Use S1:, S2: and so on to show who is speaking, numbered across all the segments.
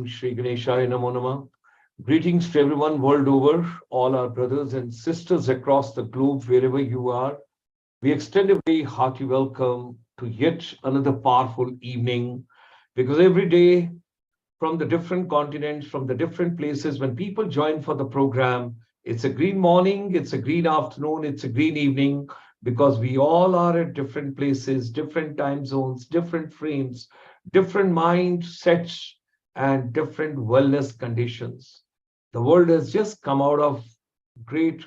S1: Shri Ganeshaya Namo Namah. Greetings to everyone world over, all our brothers and sisters across the globe, wherever you are. We extend a very hearty welcome to yet another powerful evening because every day from the different continents, from the different places, when people join for the program, it's a green morning, it's a green afternoon, it's a green evening, because we all are at different places, different time zones, different frames, different mindsets, and different wellness conditions. The world has just come out of great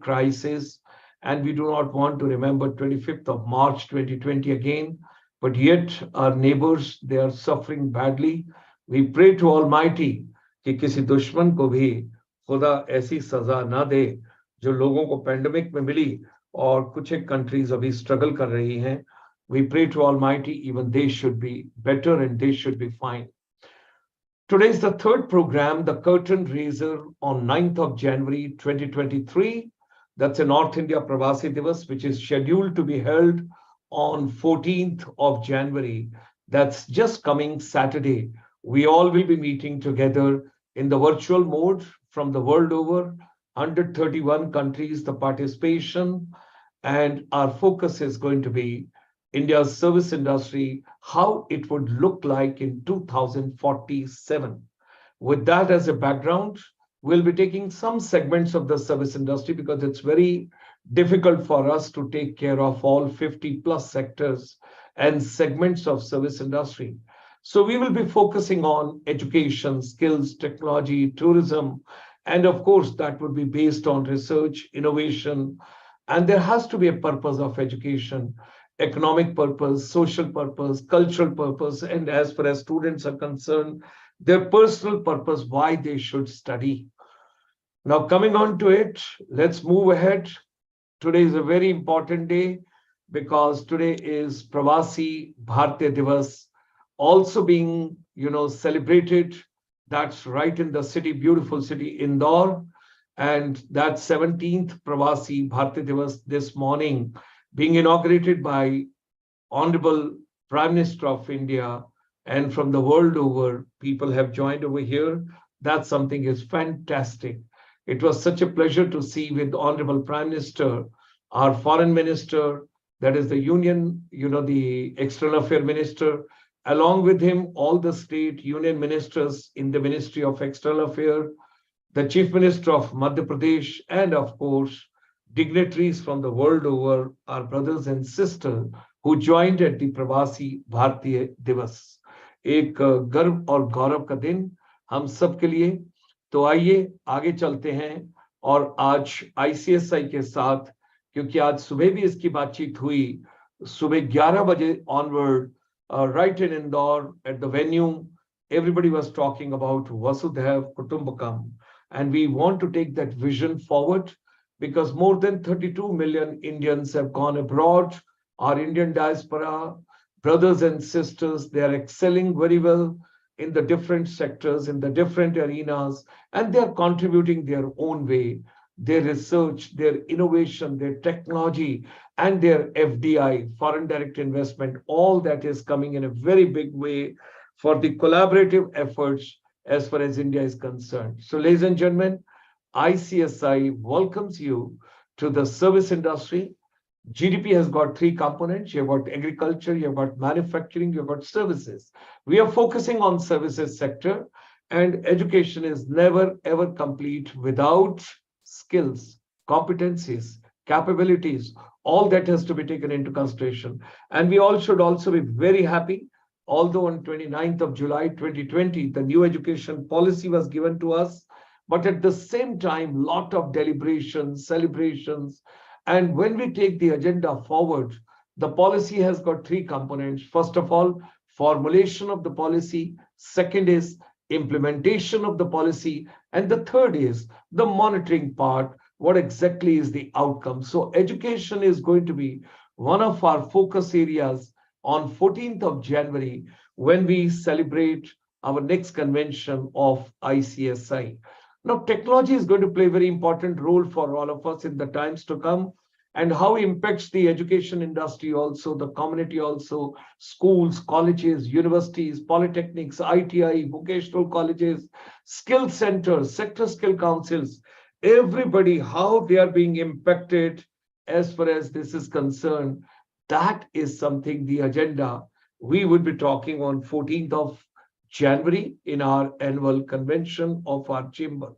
S1: crisis, and we do not want to remember 25th of March 2020 again, but yet our neighbors, they are suffering badly. We pray to Almighty कि किसी दुश्मन को भी खुदा ऐसी सजा ना दे जो लोगों को पेंडेमिक में मिली और कुछ एक कंट्रीज अभी स्ट्रगल कर रही हैं. We pray to Almighty even they should be better and they should be fine. Today is the third program, the Curtain Raiser, on 9th of January 2023. That's a North India Pravasi Divas, which is scheduled to be held on 14th of January. That's just coming Saturday. We all will be meeting together in the virtual mode from the world over, 131 countries, the participation, and our focus is going to be India's service industry, how it would look like in 2047. With that as a background, we'll be taking some segments of the service industry because it's very difficult for us to take care of all 50 plus sectors and segments of service industry. So we will be focusing on education, skills, technology, tourism, and of course that would be based on research, innovation, and there has to be a purpose of education, economic purpose, social purpose, cultural purpose, and as far as students are concerned, their personal purpose, why they should study. Now coming on to it, let's move ahead. Today is a very important day because today is Pravasi Bharatiya Divas, also being, celebrated. That's right in the city, beautiful city, Indore. And that 17th Pravasi Bharatiya Divas this morning being inaugurated by Honorable Prime Minister of India, and from the world over, people have joined over here. That something is fantastic. It was such a pleasure to see with Honorable Prime Minister, our Foreign Minister, that is the Union, the External Affairs Minister, along with him, all the state union ministers in the Ministry of External Affairs, the Chief Minister of Madhya Pradesh, and of course, dignitaries from the world over, our brothers and sisters who joined at the Pravasi Bharatiya Divas. एक गर्व और गौरव का दिन हम सब के लिए. तो आइए आगे चलते हैं और आज ICSI के साथ, क्योंकि आज सुबह भी इसकी बातचीत हुई, सुबह 11 बजे onward, right in Indore at the venue, everybody was talking about Vasudhaiv Kutumbakam, and we want to take that vision forward because more than 32 million Indians have gone abroad. Our Indian diaspora, brothers and sisters, they are excelling very well in the different sectors, in the different arenas, and they are contributing their own way, their research, their innovation, their technology, and their FDI, foreign direct investment, all that is coming in a very big way for the collaborative efforts as far as India is concerned. So ladies and gentlemen, ICSI welcomes you to the service industry. GDP has got three components. You've got agriculture, you've got manufacturing, you've got services. We are focusing on services sector, and education is never ever complete without skills, competencies, capabilities. All that has to be taken into consideration. And we all should also be very happy, although on 29th of July 2020, the new education policy was given to us, but at the same time, lot of deliberations, celebrations. And when we take the agenda forward, the policy has got three components. First of all, formulation of the policy. Second is implementation of the policy. And the third is the monitoring part. What exactly is the outcome? So education is going to be one of our focus areas on 14th of January when we celebrate our next convention of ICSI. Now, technology is going to play a very important role for all of us in the times to come. and how impacts the education industry also, the community also, schools, colleges, universities, polytechnics, ITI, vocational colleges, skill centers, sector skill councils, everybody, how they are being impacted as far as this is concerned. That is something, the agenda we would be talking on 14th of January in our annual convention of our chamber.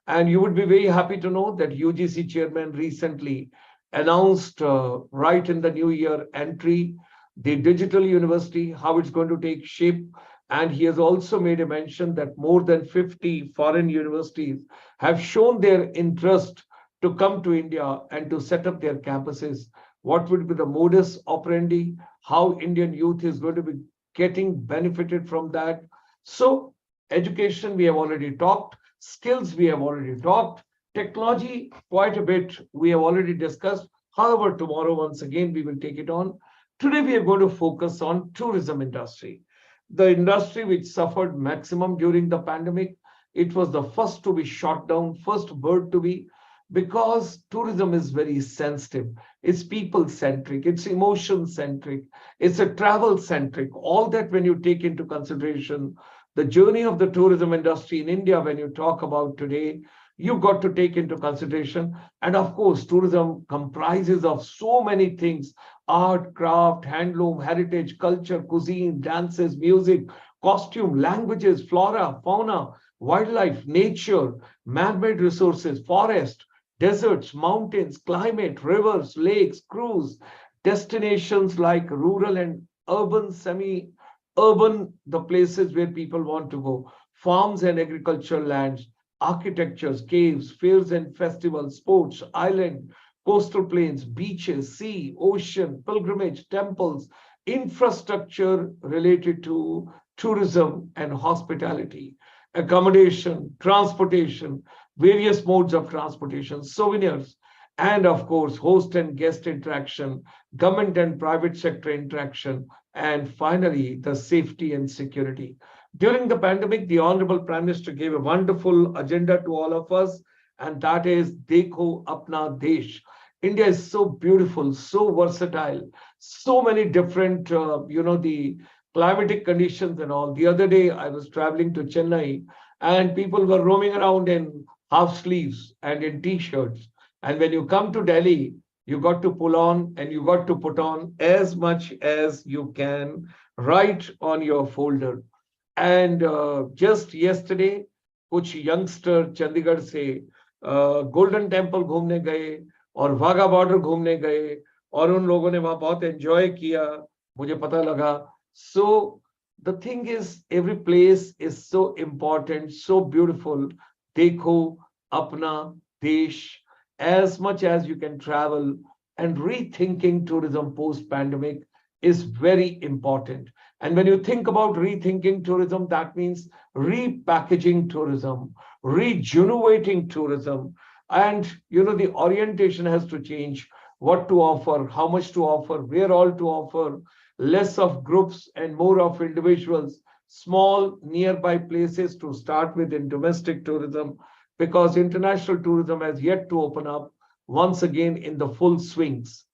S1: And you would be very happy to know that UGC chairman recently announced right in the new year entry, the digital university, how it's going to take shape. And he has also made a mention that more than 50 foreign universities have shown their interest to come to India and to set up their campuses. What would be the modus operandi? How Indian youth is going to be getting benefited from that? So education, we have already talked. Skills, we have already talked. Technology, quite a bit, we have already discussed. However, tomorrow, once again, we will take it on. Today, we are going to focus on tourism industry, the industry which suffered maximum during the pandemic. It was the first to be shot down, first bird to be, because tourism is very sensitive. It's people centric, it's emotion centric, it's a travel centric. All that, when you take into consideration the journey of the tourism industry in India, when you talk about today, you got to take into consideration. And of course, tourism comprises of so many things: art, craft, handloom, heritage, culture, cuisine, dances, music, costume, languages, flora, fauna, wildlife, nature, man-made resources, forest, deserts, mountains, climate, rivers, lakes, cruise, destinations like rural and urban, semi-urban, the places where people want to go, farms and agricultural lands, architectures, caves, fairs and festivals, sports, island, coastal plains, beaches, sea, ocean, pilgrimage, temples, infrastructure related to tourism and hospitality, accommodation, transportation, various modes of transportation, souvenirs, and of course, host and guest interaction, government and private sector interaction, and finally, the safety and security. During the pandemic, the Honorable Prime Minister gave a wonderful agenda to all of us, and that is Dekho Apna Desh. India is so beautiful, so versatile, so many different, the climatic conditions and all. The other day, I was traveling to Chennai, and people were roaming around in half sleeves and in t-shirts. And when you come to Delhi, you got to pull on and you got to put on as much as you can right on your folder. And just yesterday, कुछ youngster Chandigarh से golden temple घूमने गए और Wagah border घूमने गए और उन लोगों ने वहां बहुत एंजॉय किया, मुझे पता लगा. So the thing is, every place is so important, so beautiful. Dekho apna desh, as much as you can travel, and rethinking tourism post pandemic is very important. And when you think about rethinking tourism, that means repackaging tourism, rejuvenating tourism. And the orientation has to change: what to offer, how much to offer, where all to offer, less of groups and more of individuals, small nearby places to start with in domestic tourism, because international tourism has yet to open up once again in the full swings.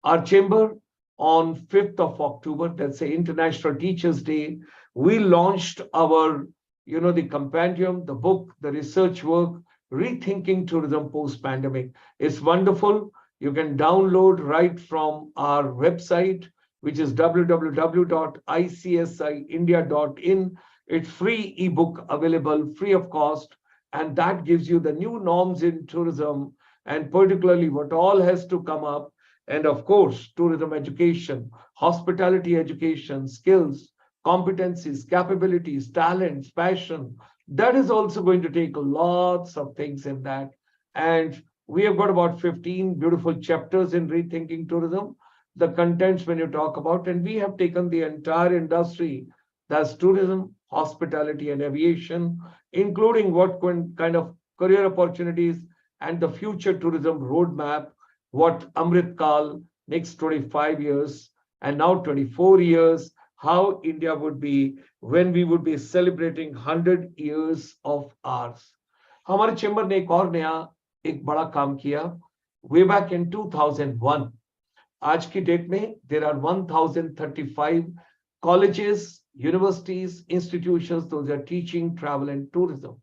S1: Our chamber, on 5th of October, that's the International Teachers' Day, we launched our, the compendium, the book, the research work, Rethinking Tourism Post-Pandemic. It's wonderful. You can download right from our website, which is www.icsiindia.in. It's free ebook available, free of cost, and that gives you the new norms in tourism, and particularly what all has to come up. And of course, tourism education, hospitality education, skills, competencies, capabilities, talents, passion. That is also going to take lots of things in that. And we have got about 15 beautiful chapters in Rethinking Tourism, the contents when you talk about, and we have taken the entire industry, that's tourism, hospitality, and aviation, including what kind of career opportunities and the future tourism roadmap, what Amrit Kal, next 25 years, and now 24 years, how India would be when we would be celebrating 100 years of ours. हमारे chamber ने एक और नया एक बड़ा काम किया, way back in 2001. आज की डेट में there are 1035 colleges, universities, institutions, those are teaching travel and tourism.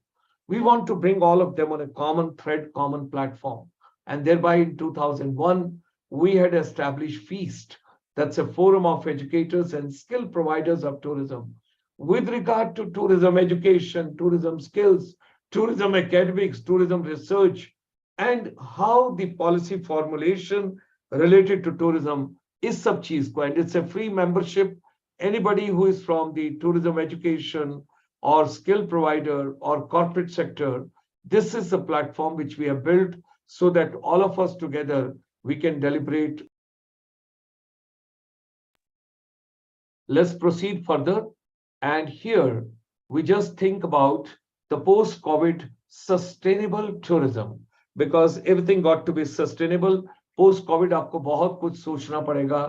S1: We want to bring all of them on a common thread, common platform. And thereby in 2001, we had established FEAST. That's a forum of educators and skill providers of tourism. With regard to tourism education, tourism skills, tourism academics, tourism research, and how the policy formulation related to tourism is सब चीज को, and it's a free membership. Anybody who is from the tourism education or skill provider or corporate sector, this is the platform which we have built so that all of us together we can deliberate. Let's proceed further. And here we just think about the post-COVID sustainable tourism, because everything got to be sustainable. Post-COVID आपको बहुत कुछ सोचना पड़ेगा,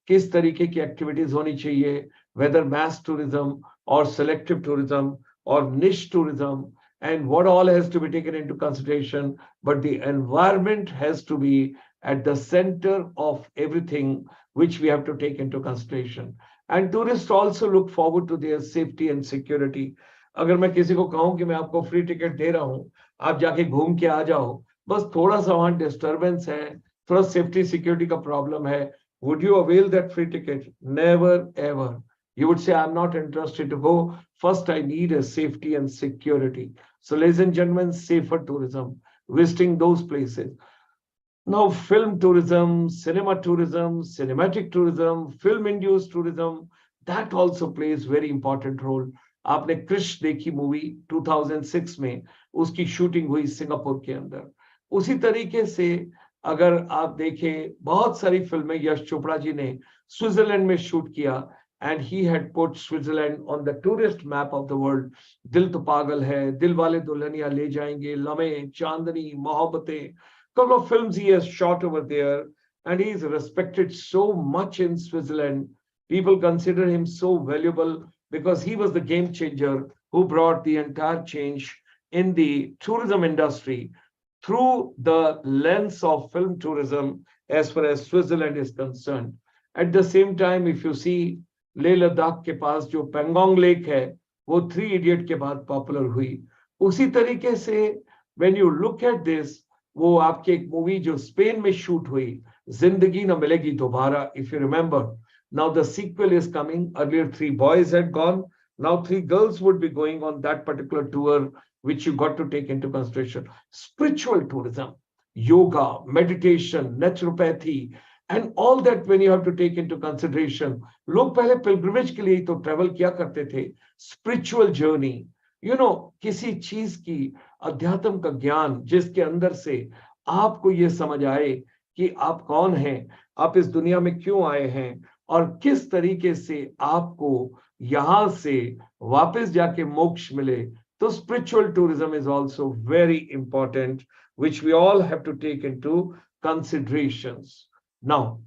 S1: किस तरीके की activities होनी चाहिए, whether mass tourism or selective tourism or niche tourism, and what all has to be taken into consideration. But the environment has to be at the center of everything which we have to take into consideration. And tourists also look forward to their safety and security. अगर मैं किसी को कहूं कि मैं आपको free ticket दे रहा हूं, आप जाके घूम के आ जाओ, बस थोड़ा सा वहां डिस्टर्बेंस है, थोड़ा सेफ्टी सिक्योरिटी का प्रॉब्लम है, would you avail that free ticket? Never ever. You would say, I'm not interested to go. First, I need a safety and security. So, ladies and gentlemen, safer tourism, visiting those places. Now, film tourism, cinematic tourism, film-induced tourism, that also plays very important role. आपने क्रिश देखी movie 2006 में, उसकी shooting हुई Singapore के अंदर. उसी तरीके से अगर आप देखें, बहुत सारी फिल्में यश चोपड़ा जी ने स्विट्जरलैंड में शूट किया, and he had put Switzerland on the tourist map of the world. दिल तो पागल है, दिल वाले दुल्हनिया ले जाएंगे, लम्हे, चांदनी, Mohabbatein, couple of films he has shot over there, and he is respected so much in Switzerland. People consider him so valuable because he was the game changer who brought the entire change in the tourism industry through the lens of film tourism as far as Switzerland is concerned. At the same time, if you see Leh Ladakh के पास जो Pangong lake है, वो 3 idiot के बाद popular हुई. उसी तरीके से when you look at this, वो आपके एक मूवी जो स्पेन में शूट हुई, जिंदगी Na Milegi Dobara, if you remember. Now the sequel is coming. Earlier 3 boys had gone, now 3 girls would be going on that particular tour, which you got to take into consideration. Spiritual tourism, yoga, meditation, naturopathy, and all that when you have to take into consideration. लोग पहले pilgrimage के लिए तो travel किया करते थे. Spiritual journey, you know, किसी चीज की अध्यात्म का ज्ञान जिसके अंदर से आपको ये समझ आए कि आप कौन हैं, आप इस दुनिया में क्यों आए हैं, और किस तरीके से आपको यहां से वापस जाके मोक्ष मिले. तो spiritual tourism is also very important, which we all have to take into considerations. Now,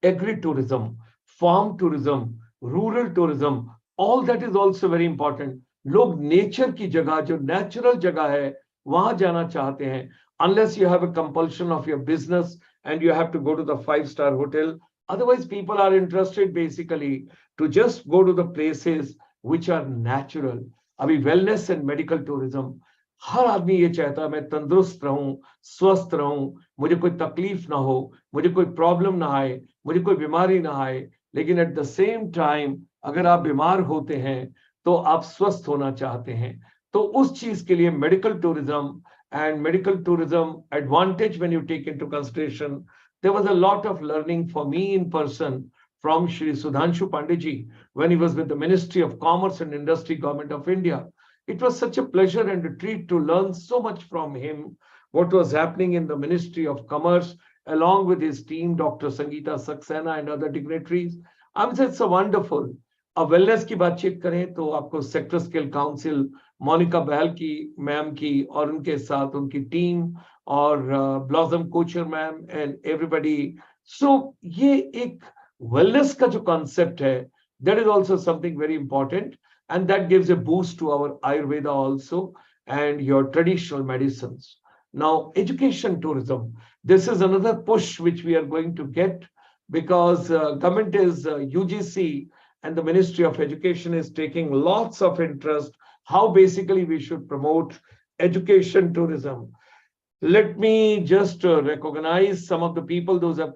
S1: agri-tourism, farm tourism, rural tourism, all that is also very important. लोग नेचर की जगह, जो नेचुरल जगह है, वहां जाना चाहते हैं. Unless you have a compulsion of your business and you have to go to the 5-star hotel. Otherwise, people are interested basically to just go to the places which are natural. अभी wellness and medical tourism, हर आदमी ये चाहता है मैं तंदुरुस्त रहूं, स्वस्थ रहूं, मुझे कोई तकलीफ ना हो, मुझे कोई प्रॉब्लम ना आए, मुझे कोई बीमारी ना आए. लेकिन एट द सेम टाइम अगर आप बीमार होते हैं तो आप स्वस्थ होना चाहते हैं. तो उस चीज के लिए medical tourism and medical tourism advantage when you take into consideration. There was a lot of learning for me in person from Shri Sudhanshu Pandeyji when he was with the Ministry of Commerce and Industry, Government of India. It was such a pleasure and a treat to learn so much from him, what was happening in the Ministry of Commerce, along with his team, Dr. Sangeeta Saxena and other dignitaries. I'm saying it's a wonderful. अब wellness की बातचीत करें तो आपको sector skill council, Monika Bahl की ma'am की और उनके साथ उनकी टीम, और Blossom Kochhar ma'am and everybody. So ये एक वेलनेस का जो कॉन्सेप्ट है, that is also something very important, and that gives a boost to our Ayurveda also and your traditional medicines. Now, education tourism. This is another push which we are going to get because government is UGC and the Ministry of Education is taking lots of interest how basically we should promote education tourism. Let me just recognize some of the people, those have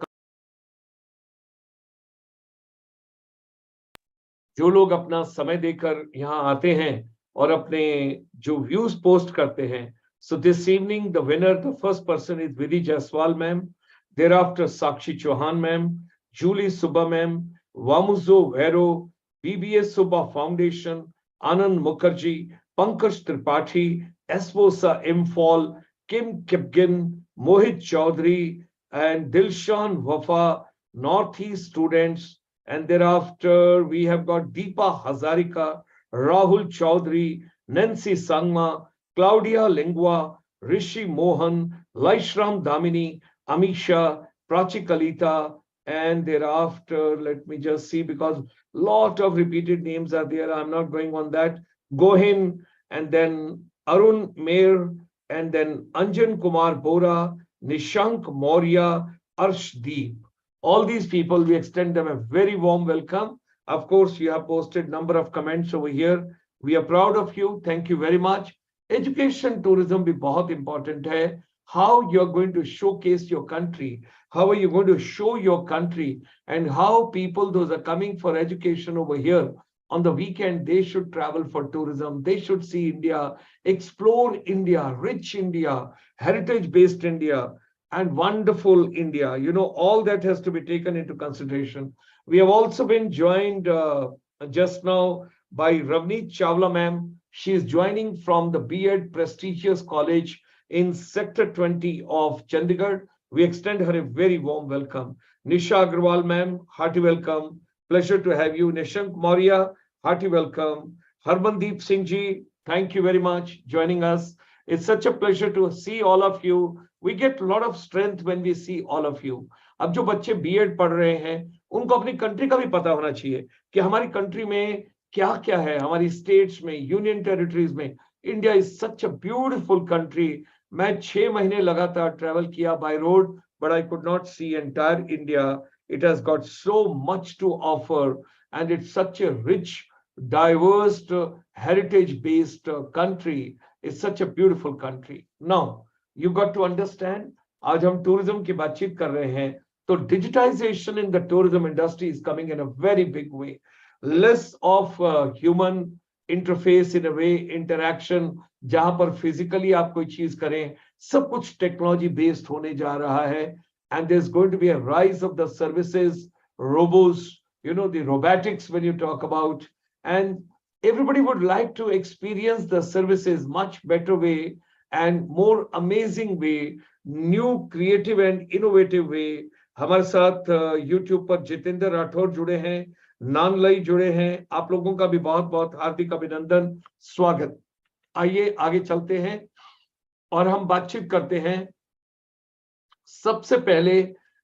S1: जो लोग अपना समय देकर यहाँ आते हैं और अपने जो व्यूज पोस्ट करते हैं. So this evening, the winner, the first person is Vidhi Jaiswal ma'am. Thereafter, Sakshi Chauhan ma'am, Julie Subba ma'am, Vamuzo Vero, BBS Subba Foundation, Anand Mukherjee, Pankaj Tripathi, Esposa Imphal, Kim Kipgin, Mohit Chaudhary, and Dilshan Wafa, Northeast students. And thereafter, we have got Deepa Hazarika, Rahul Chaudhary, Nancy Sangma, Claudia Lingua, Rishi Mohan, Laishram Damini, Amisha, Prachi Kalita, and thereafter, let me just see because lot of repeated names are there. I'm not going on that. Gohin, and then Arun Mayer, and then Anjan Kumar Bora, Nishank Maurya, Arshdeep. All these people, we extend them a very warm welcome. Of course, you have posted number of comments over here. We are proud of you. Thank you very much. Education tourism भी बहुत important है. How you're going to showcase your country, how are you going to show your country, and how people, those are coming for education over here, on the weekend, they should travel for tourism. They should see India, explore India, rich India, heritage-based India, and wonderful India. You know, all that has to be taken into consideration. We have also been joined just now by Ravneet Chawla ma'am. She is joining from the B.Ed prestigious college in Sector 20 of Chandigarh. We extend her a very warm welcome. Nisha Agrawal ma'am, hearty welcome. Pleasure to have you. Nishank Maurya, hearty welcome. Harmandeep Singh ji, thank you very much joining us. It's such a pleasure to see all of you. We get a lot of strength when we see all of you. अब जो बच्चे B.Ed पढ़ रहे हैं, उनको अपनी country का भी पता होना चाहिए कि हमारी कंट्री में क्या क्या है, हमारी स्टेट्स में, यूनियन टेरिटरीज में. India is such a beautiful country. मैं 6 महीने लगातार ट्रैवल किया by road, but I could not see entire India. It has got so much to offer and it's such a rich, diverse, heritage-based country. It's such a beautiful country. Now, you got to understand, आज हम tourism की बातचीत कर रहे हैं, तो digitization in the tourism industry is coming in a very big way. Less of human interface in a way, interaction, जहां पर physically आप कोई चीज करें, सब कुछ technology based होने जा रहा है. And there's going to be a rise of the services, robots, you know, the robotics when you talk about, and everybody would like to experience the services much better way and more amazing way, new creative and innovative way. हमारे साथ YouTube पर जितेंद्र राठौर जुड़े हैं, नानलई जुड़े हैं. आप लोगों का भी बहुत बहुत हार्दिक अभिनंदन, स्वागत. आइए आगे चलते हैं और हम बातचीत करते हैं. सबसे पहले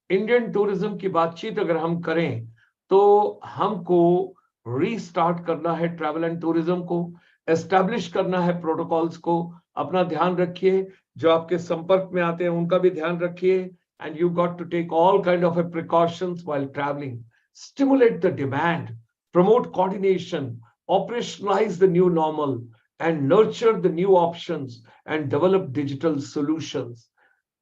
S1: इंडियन टूरिज्म की बातचीत अगर हम करें तो हमको रीस्टार्ट करना है ट्रैवल एंड टूरिज्म को, एस्टैब्लिश करना है प्रोटोकॉल्स को. अपना ध्यान रखिए, जो आपके संपर्क में आते हैं उनका भी ध्यान रखिए. And you got to take all kind of precautions while travelling. Stimulate the demand, promote coordination, operationalize the new normal, and nurture the new options and develop digital solutions.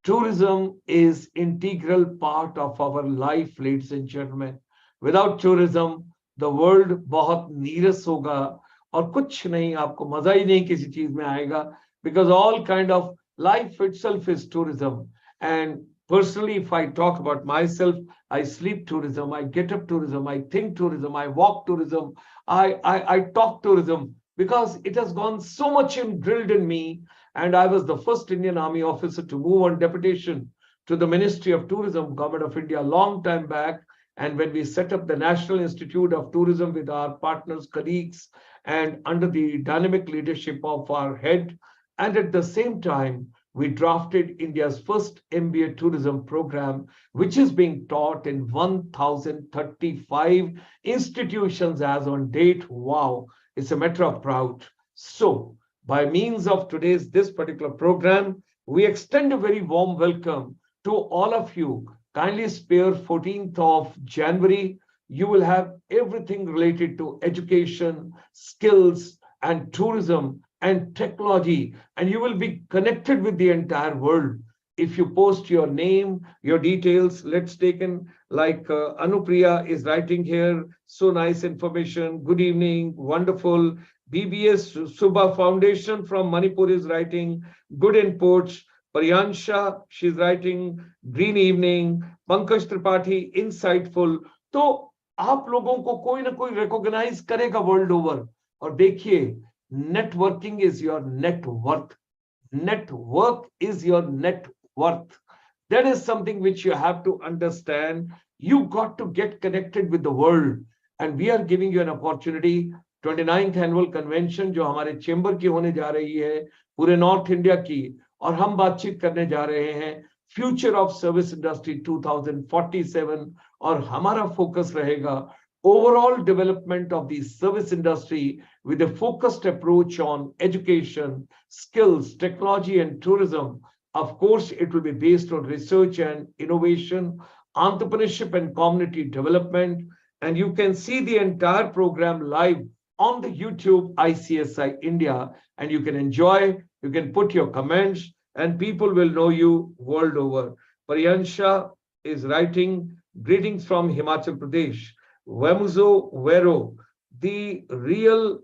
S1: Tourism is integral part of our life, ladies and gentlemen. Without tourism, the world बहुत नीरस होगा और कुछ नहीं, आपको मजा ही नहीं किसी चीज में आएगा, because all kind of life itself is tourism. And personally, if I talk about myself, I sleep tourism, I get up tourism, I think tourism, I walk tourism, I talk tourism, because it has gone so much drilled in me. And I was the first Indian Army officer to move on deputation to the Ministry of Tourism, Government of India, a long time back. And when we set up the National Institute of Tourism with our partners, colleagues, and under the dynamic leadership of our head, and at the same time, we drafted India's first MBA tourism program, which is being taught in 1,035 institutions as on date. Wow, it's a matter of proud. So, by means of this particular program, We extend a very warm welcome to all of you. Kindly spare 14th of January. You will have everything related to education, skills, and tourism and technology, and you will be connected with the entire world. If you post your name, your details, let's take in like Anupriya is writing here. So nice information. Good evening. Wonderful. BBS Subha Foundation from Manipur is writing good inputs. Paryansha, she's writing green evening. Pankaj Tripathi, insightful. तो आप लोगों को कोई ना कोई recognise करेगा world over. और देखिए, networking is your net worth. Network is your net worth. That is something which you have to understand. You got to get connected with the world. And we are giving you an opportunity. 29th annual convention जो हमारे chamber की होने जा रही है पूरे north India की, और हम बातचीत करने जा रहे हैं फ्यूचर ऑफ सर्विस इंडस्ट्री 2047, और हमारा फोकस रहेगा overall development of the service industry with a focused approach on education, skills, technology, and tourism. Of course, it will be based on research and innovation, entrepreneurship and community development. And you can see the entire program live on the YouTube ICSI India, and you can enjoy, you can put your comments, and people will know you world over. Paryansha is writing, greetings from Himachal Pradesh. Vemuzo Vero, the real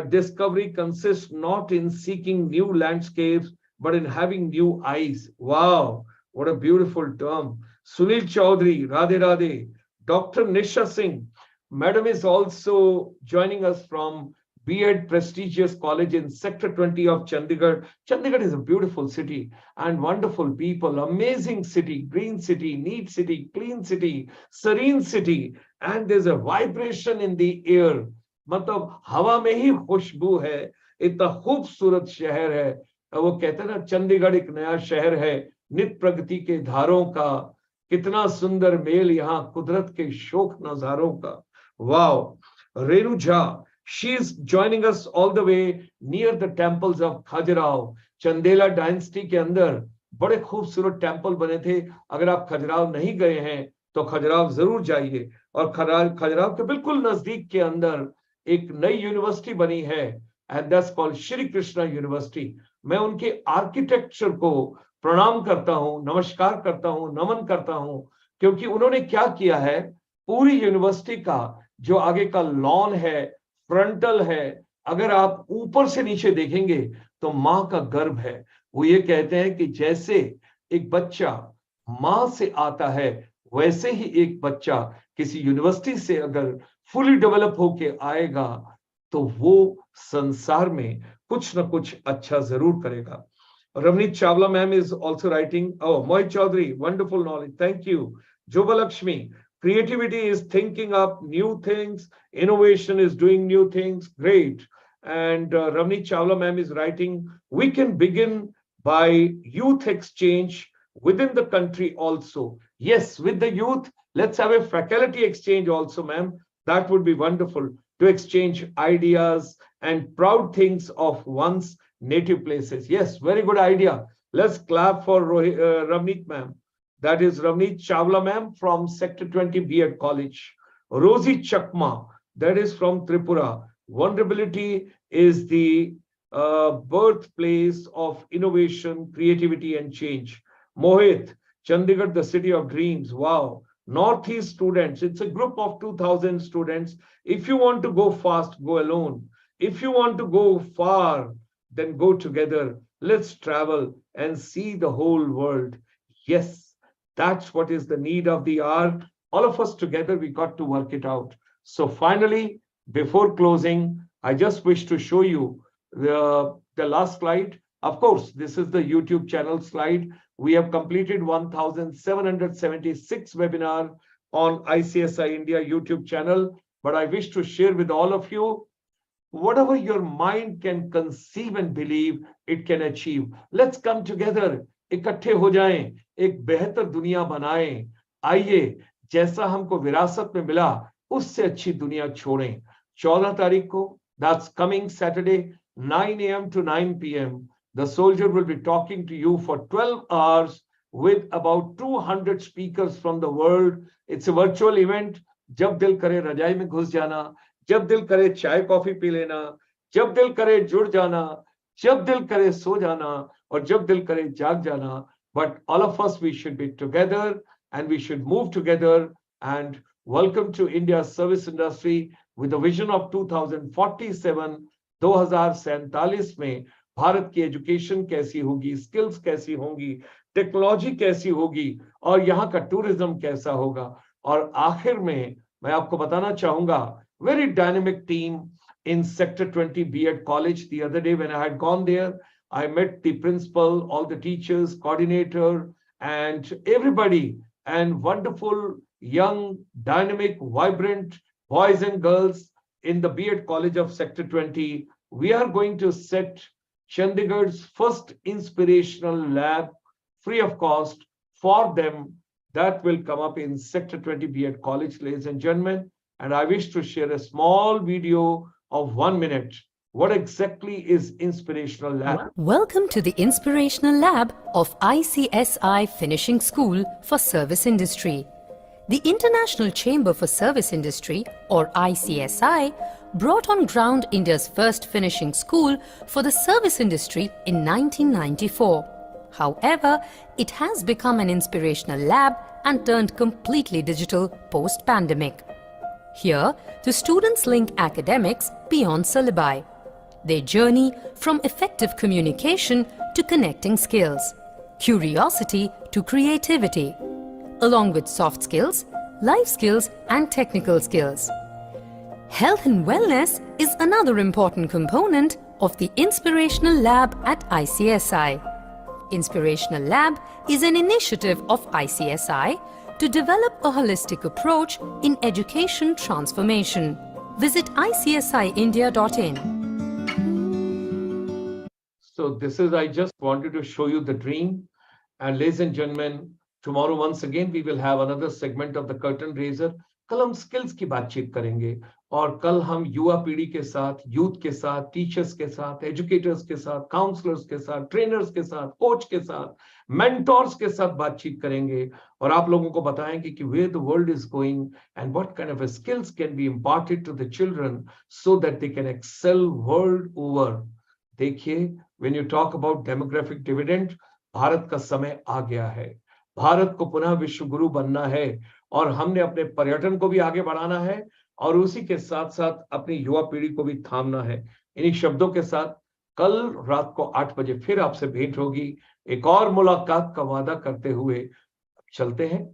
S1: discovery consists not in seeking new landscapes, but in having new eyes. Wow, what a beautiful term. Sunil Chaudhary, Radhe Radhe. Dr. Nisha Singh, Madam is also joining us from B.Ed prestigious college in Sector 20 of Chandigarh. Chandigarh is a beautiful city and wonderful people, amazing city, green city, neat city, clean city, serene city, and there's a vibration in the air. मतलब हवा में ही खुशबू है, इतना खूबसूरत शहर है. वो कहते हैं ना, चंडीगढ़ एक नया शहर है, नित प्रगति के धारों का, कितना सुंदर मेल यहाँ कुदरत के शोक नजारों का. Wow. Renu Jha, she is joining us all the way near the temples of Khajuraho. Chandela dynasty के अंदर बड़े खूबसूरत टेम्पल बने थे. अगर आप खजुराहो नहीं गए हैं तो खजुराहो जरूर जाइए. और खजुराहो के बिल्कुल नजदीक के अंदर एक नई यूनिवर्सिटी बनी है, and that's called Shri Krishna university. मैं उनके आर्किटेक्चर को प्रणाम करता हूं, नमस्कार करता हूं, नमन करता हूं, क्योंकि उन्होंने क्या किया है, पूरी यूनिवर्सिटी का जो आगे का लॉन है, फ्रंटल है, अगर आप ऊपर से नीचे देखेंगे तो मां का गर्भ है. वो ये कहते हैं कि जैसे एक बच्चा मां से आता है, वैसे ही एक बच्चा किसी यूनिवर्सिटी से अगर फुली डेवलप होके आएगा तो वो संसार में कुछ ना कुछ अच्छा जरूर करेगा. Ravneet Chawla ma'am is also writing. Oh, Mohit Chaudhary, wonderful knowledge. Thank you. Juba Lakshmi, creativity is thinking up new things. Innovation is doing new things. Great. And Ravneet Chawla ma'am is writing, we can begin by youth exchange within the country also. Yes, with the youth, let's have a faculty exchange also, ma'am. That would be wonderful to exchange ideas and proud things of one's native places. Yes, very good idea. Let's clap for Ravneet ma'am. That is Ravneet Chawla ma'am from Sector 20 B.Ed College. Rosie Chakma, that is from Tripura. Vulnerability is the birthplace of innovation, creativity, and change. Mohit, Chandigarh, the city of dreams. Wow. Northeast students, it's a group of 2,000 students. If you want to go fast, go alone. If you want to go far, then go together. Let's travel and see the whole world. Yes, that's what is the need of the hour. All of us together, we got to work it out. So finally, before closing, I just wish to show you the last slide. Of course, this is the YouTube channel slide. We have completed 1,776 webinar on ICSI India YouTube channel, but I wish to share with all of you, whatever your mind can conceive and believe, it can achieve. Let's come together. इकट्ठे हो जाएं, एक बेहतर दुनिया बनाएं. आइए, जैसा हमको विरासत में मिला, उससे अच्छी दुनिया छोड़ें. 14 तारीख को, that's coming Saturday, 9 a.m. to 9 p.m. The soldier will be talking to you for 12 hours with about 200 speakers from the world. It's a virtual event. जब दिल करे रजाई में घुस जाना, जब दिल करे चाय कॉफी पी लेना, जब दिल करे जुड़ जाना, जब दिल करे सो जाना, और जब दिल करे जाग जाना. But all of us, we should be together and we should move together. And welcome to India's service industry with the vision of 2047. 2047 में भारत की एजुकेशन कैसी होगी, स्किल्स कैसी होंगी, टेक्नोलॉजी कैसी होगी, और यहाँ का टूरिज्म कैसा होगा. और आखिर में मैं आपको बताना चाहूंगा, very dynamic team in Sector 20 B.Ed College. The other day when I had gone there, I met the principal, all the teachers, coordinator, and everybody, and wonderful, young, dynamic, vibrant boys and girls in the B.Ed College of Sector 20. We are going to set Chandigarh's first inspirational lab free of cost for them. That will come up in Sector 20 B.Ed College, ladies and gentlemen. And I wish to share a small video of 1 minute. What exactly is Inspirational Lab?
S2: Welcome to the Inspirational Lab of ICSI Finishing School for Service Industry. The International Chamber for Service Industry, or ICSI, brought on ground India's first finishing school for the service industry in 1994. However, it has become an inspirational lab and turned completely digital post-pandemic. Here, the students link academics beyond syllabi. They journey from effective communication to connecting skills, curiosity to creativity, along with soft skills, life skills and technical skills. Health and wellness is another important component of the Inspirational Lab at ICSI. Inspirational Lab is an initiative of ICSI to develop a holistic approach in education transformation. Visit icsiindia.in.
S1: So this is, I just wanted to show you the dream. And ladies and gentlemen, tomorrow once again we will have another segment of the curtain raiser. कल हम skills की बातचीत करेंगे, और कल हम युवा पीढ़ी के साथ, यूथ के साथ, टीचर्स के साथ, एजुकेटर्स के साथ, काउंसलर्स के साथ, ट्रेनर्स के साथ, कोच के साथ, मेंटोर्स के साथ बातचीत करेंगे, और आप लोगों को बताएंगे कि where the world is going and what kind of skills can be imparted to the children so that they can excel world over. देखिए, when you talk about demographic dividend, Bharat का समय आ गया है. भारत को पुनः विश्व गुरु बनना है, और हमने अपने पर्यटन को भी आगे बढ़ाना है, और उसी के साथ साथ अपनी युवा पीढ़ी को भी थामना है. इन्हीं शब्दों के साथ कल रात को 8 बजे फिर आपसे भेंट होगी. एक और मुलाकात का वादा करते हुए चलते हैं.